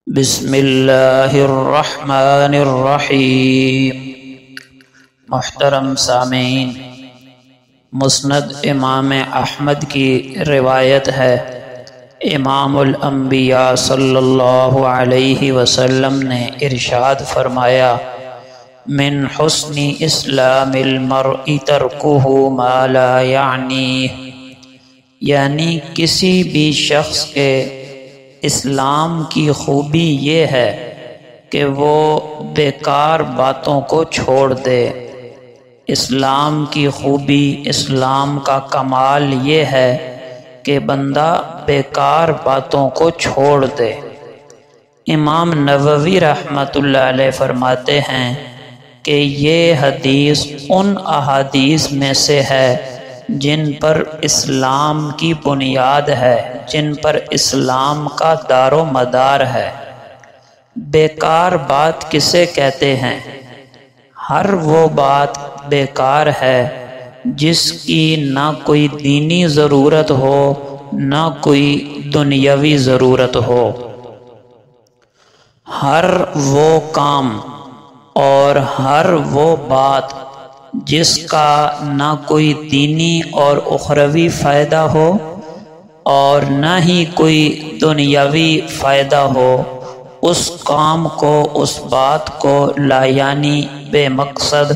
بسم اللہ الرحمن الرحیم۔ محترم سامعین، مسند امام احمد کی روایت ہے، امام الانبیاء صلی اللہ علیہ وسلم نے ارشاد فرمایا، من حسن اسلام المرء ترکہ ما لا یعنیہ، یعنی کسی بھی شخص کے اسلام کی خوبی یہ ہے کہ وہ بیکار باتوں کو چھوڑ دے۔ اسلام کی خوبی، اسلام کا کمال یہ ہے کہ بندہ بیکار باتوں کو چھوڑ دے۔ امام نووی رحمۃ اللہ علیہ فرماتے ہیں کہ یہ حدیث ان احادیث میں سے ہے جن پر اسلام کی بنیاد ہے، جن پر اسلام کا دار و مدار ہے۔ بیکار بات کسے کہتے ہیں؟ ہر وہ بات بیکار ہے جس کی نہ کوئی دینی ضرورت ہو، نہ کوئی دنیاوی ضرورت ہو۔ ہر وہ کام اور ہر وہ بات جس کا نہ کوئی دینی اور اخروی فائدہ ہو اور نہ ہی کوئی دنیاوی فائدہ ہو، اس کام کو، اس بات کو لایعنی، بے مقصد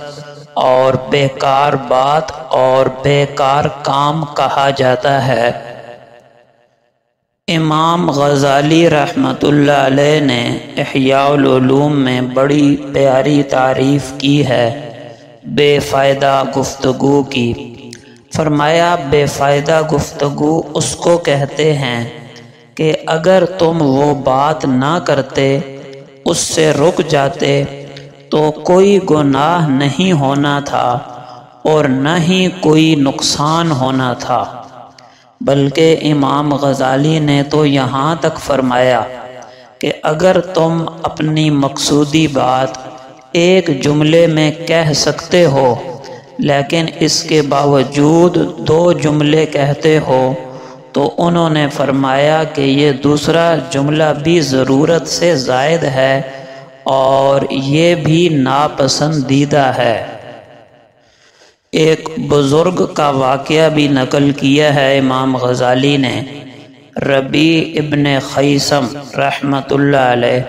اور بیکار بات اور بیکار کام کہا جاتا ہے۔ امام غزالی رحمۃ اللہ علیہ نے احیاء العلوم میں بڑی پیاری تعریف کی ہے بے فائدہ گفتگو کی۔ فرمایا، بے فائدہ گفتگو اس کو کہتے ہیں کہ اگر تم وہ بات نہ کرتے، اس سے رک جاتے تو کوئی گناہ نہیں ہونا تھا اور نہ ہی کوئی نقصان ہونا تھا، بلکہ امام غزالی نے تو یہاں تک فرمایا کہ اگر تم اپنی مقصودی بات ایک جملے میں کہہ سکتے ہو لیکن اس کے باوجود دو جملے کہتے ہو، تو انہوں نے فرمایا کہ یہ دوسرا جملہ بھی ضرورت سے زائد ہے اور یہ بھی ناپسندیدہ ہے۔ ایک بزرگ کا واقعہ بھی نقل کیا ہے امام غزالی نے، ربیع ابن خیثم رحمۃ اللہ علیہ،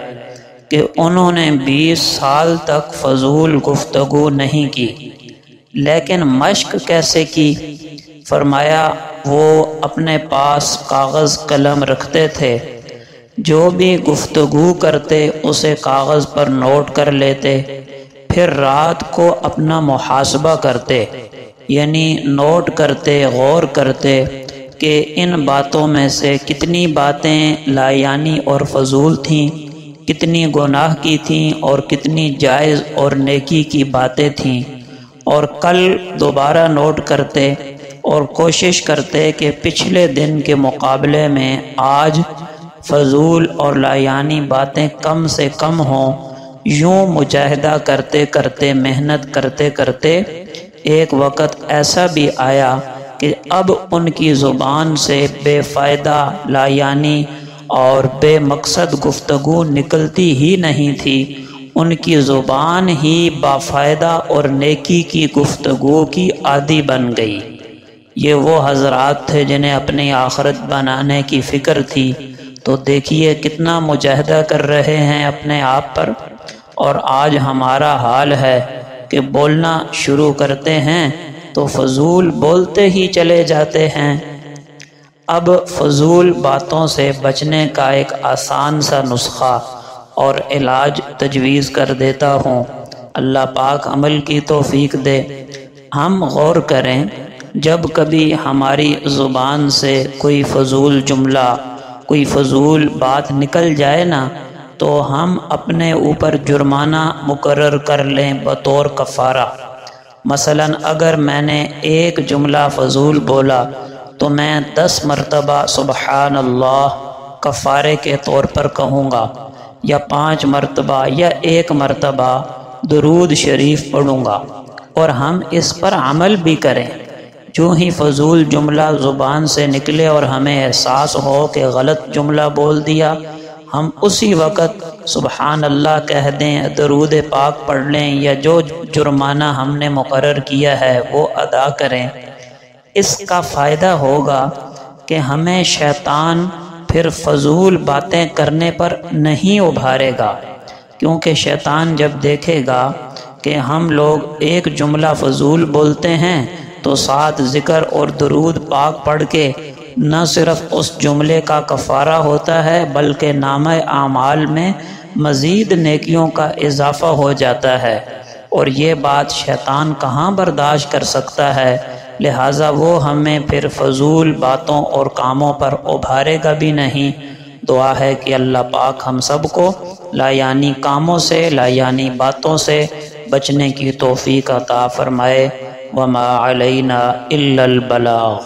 کہ انہوں نے 20 سال تک فضول گفتگو نہیں کی، لیکن مشق کیسے کی؟ فرمایا، وہ اپنے پاس کاغذ قلم رکھتے تھے، جو بھی گفتگو کرتے اسے کاغذ پر نوٹ کر لیتے، پھر رات کو اپنا محاسبہ کرتے، یعنی نوٹ کرتے، غور کرتے کہ ان باتوں میں سے کتنی باتیں لایعنی اور فضول تھیں، کتنی گناہ کی تھیں اور کتنی جائز اور نیکی کی باتیں تھیں، اور کل دوبارہ نوٹ کرتے اور کوشش کرتے کہ پچھلے دن کے مقابلے میں آج فضول اور لایعنی باتیں کم سے کم ہوں۔ یوں مجاہدہ کرتے کرتے، محنت کرتے کرتے ایک وقت ایسا بھی آیا کہ اب ان کی زبان سے بے فائدہ، لایعنی اور بے مقصد گفتگو نکلتی ہی نہیں تھی، ان کی زبان ہی بافائدہ اور نیکی کی گفتگو کی عادی بن گئی۔ یہ وہ حضرات تھے جنہیں اپنی آخرت بنانے کی فکر تھی، تو دیکھیے کتنا مجاہدہ کر رہے ہیں اپنے آپ پر، اور آج ہمارا حال ہے کہ بولنا شروع کرتے ہیں تو فضول بولتے ہی چلے جاتے ہیں۔ اب فضول باتوں سے بچنے کا ایک آسان سا نسخہ اور علاج تجویز کر دیتا ہوں، اللہ پاک عمل کی توفیق دے۔ ہم غور کریں، جب کبھی ہماری زبان سے کوئی فضول جملہ، کوئی فضول بات نکل جائے نا، تو ہم اپنے اوپر جرمانہ مقرر کر لیں بطور کفارہ۔ مثلا اگر میں نے ایک جملہ فضول بولا تو میں 10 مرتبہ سبحان اللہ کفارے کے طور پر کہوں گا، یا 5 مرتبہ یا 1 مرتبہ درود شریف پڑھوں گا، اور ہم اس پر عمل بھی کریں۔ جو ہی فضول جملہ زبان سے نکلے اور ہمیں احساس ہو کہ غلط جملہ بول دیا، ہم اسی وقت سبحان اللہ کہہ دیں، درود پاک پڑھ لیں یا جو جرمانہ ہم نے مقرر کیا ہے وہ ادا کریں، اس کا فائدہ ہوگا کہ ہمیں شیطان پھر فضول باتیں کرنے پر نہیں ابھارے گا، کیونکہ شیطان جب دیکھے گا کہ ہم لوگ ایک جملہ فضول بولتے ہیں تو ساتھ ذکر اور درود پاک پڑھ کے نہ صرف اس جملے کا کفارہ ہوتا ہے بلکہ نامہ اعمال میں مزید نیکیوں کا اضافہ ہو جاتا ہے، اور یہ بات شیطان کہاں برداشت کر سکتا ہے، لہٰذا وہ ہمیں پھر فضول باتوں اور کاموں پر ابھارے گا بھی نہیں۔ دعا ہے کہ اللہ پاک ہم سب کو لایانی کاموں سے، لایانی باتوں سے بچنے کی توفیق عطا فرمائے۔ وما علینا الا البلاغ۔